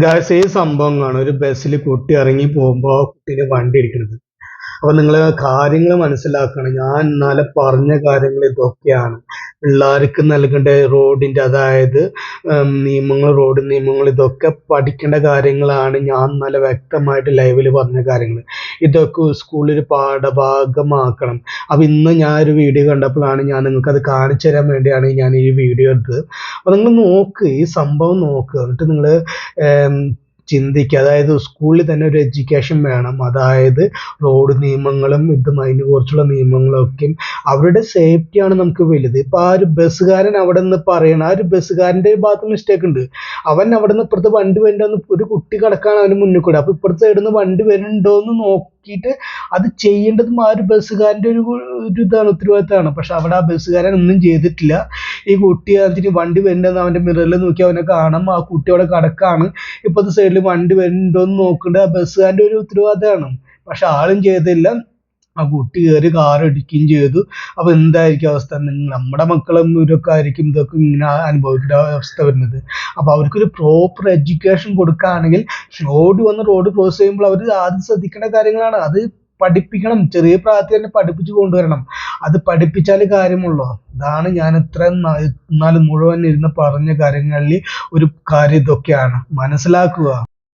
Guys ഈ സംഭവം കാണും. ഒരു ബസ്സിൽ കുട്ടി ഇറങ്ങി പോകുമ്പോൾ കുട്ടീനെ വണ്ടി ഇടിക്കുന്നത്. അപ്പൊ നിങ്ങൾ കാര്യങ്ങൾ മനസ്സിലാക്കണം. ഞാൻ ഇന്നലെ പറഞ്ഞ കാര്യങ്ങൾ ഇതൊക്കെയാണ്. പിള്ളേർക്ക് നൽകേണ്ട റോഡിന്റെ, അതായത് നിയമങ്ങൾ, റോഡ് നിയമങ്ങൾ, ഇതൊക്കെ പഠിക്കേണ്ട കാര്യങ്ങളാണ്. ഞാൻ ഇന്നലെ വ്യക്തമായിട്ട് ലൈവിൽ പറഞ്ഞ കാര്യങ്ങൾ. ഇതൊക്കെ സ്കൂളിൽ പാഠഭാഗമാക്കണം. അപ്പൊ ഇന്ന് ഞാൻ ഒരു വീഡിയോ കണ്ടപ്പോഴാണ് ഞാൻ നിങ്ങൾക്ക് അത് കാണിച്ചു തരാൻ വേണ്ടിയാണ് ഞാൻ ഈ വീഡിയോ എടുത്തത്. അപ്പൊ നിങ്ങൾ നോക്ക്, ഈ സംഭവം നോക്ക്, എന്നിട്ട് നിങ്ങൾ ചിന്തിക്കുക. അതായത് സ്കൂളിൽ തന്നെ ഒരു എഡ്യൂക്കേഷൻ വേണം. അതായത് റോഡ് നിയമങ്ങളും ഇതും അതിനെ കുറിച്ചുള്ള നിയമങ്ങളൊക്കെയും അവരുടെ സേഫ്റ്റിയാണ് നമുക്ക് വലുത്. ഇപ്പൊ ആ ഒരു ബസ്സുകാരൻ അവിടെ നിന്ന് പറയണം, ആ ഒരു ബസ്സുകാരൻ്റെ ഭാഗത്ത് മിസ്റ്റേക്ക് ഉണ്ട്. അവൻ അവിടെ നിന്ന് ഇപ്പുറത്ത് വണ്ടി വരുന്നുണ്ടോന്ന്, ഒരു കുട്ടി കിടക്കാണ് അവന് മുന്നിൽ കൂടെ, അപ്പൊ ഇപ്പുറത്തെ സൈഡിൽ നിന്ന് വണ്ടി വരുന്നുണ്ടോ എന്ന് നോക്കിയിട്ട് അത് ചെയ്യേണ്ടതും ആ ഒരു ബസ്സുകാരൻ്റെ ഒരു ഇതാണ്, ഉത്തരവാദിത്തമാണ്. പക്ഷെ അവിടെ ആ ബസ്സുകാരൻ ഒന്നും ചെയ്തിട്ടില്ല. ഈ കുട്ടി അതിന് വണ്ടി വരുന്നുണ്ടെന്ന് അവന്റെ മിററിൽ നോക്കി അവനെ കാണാം, ആ കുട്ടി അവിടെ കിടക്കാണ്. ഇപ്പത്തെ സൈഡിൽ വണ്ടി വരുന്നുണ്ടോന്ന് നോക്കേണ്ടത് ആ ബസ്സുകാരൻ്റെ ഒരു ഉത്തരവാദിത്തമാണ്. പക്ഷെ ആളും ചെയ്തില്ല. ആ കുട്ടി കയറി കാർ ഇടിക്കുകയും ചെയ്തു. അപ്പൊ എന്തായിരിക്കും അവസ്ഥ? നമ്മുടെ മക്കളും ഇവരൊക്കെ ആയിരിക്കും ഇതൊക്കെ ഇങ്ങനെ അനുഭവിക്കേണ്ട അവസ്ഥ വരുന്നത്. അപ്പൊ അവർക്കൊരു പ്രോപ്പർ എഡ്യൂക്കേഷൻ കൊടുക്കുകയാണെങ്കിൽ റോഡ് ക്രോസ് ചെയ്യുമ്പോൾ അവർ ആദ്യം ശ്രദ്ധിക്കേണ്ട കാര്യങ്ങളാണ്. അത് പഠിപ്പിക്കണം. ചെറിയ പ്രായത്തിൽ തന്നെ പഠിപ്പിച്ചു കൊണ്ടുവരണം. അത് പഠിപ്പിച്ചാലേ കാര്യമുള്ളൂ. ഇതാണ് ഞാൻ ഇത്രയും നാല് മുഴുവൻ ഇരുന്ന് പറഞ്ഞ കാര്യങ്ങളിൽ ഒരു കാര്യം ഇതൊക്കെയാണ്. മനസ്സിലാക്കുക.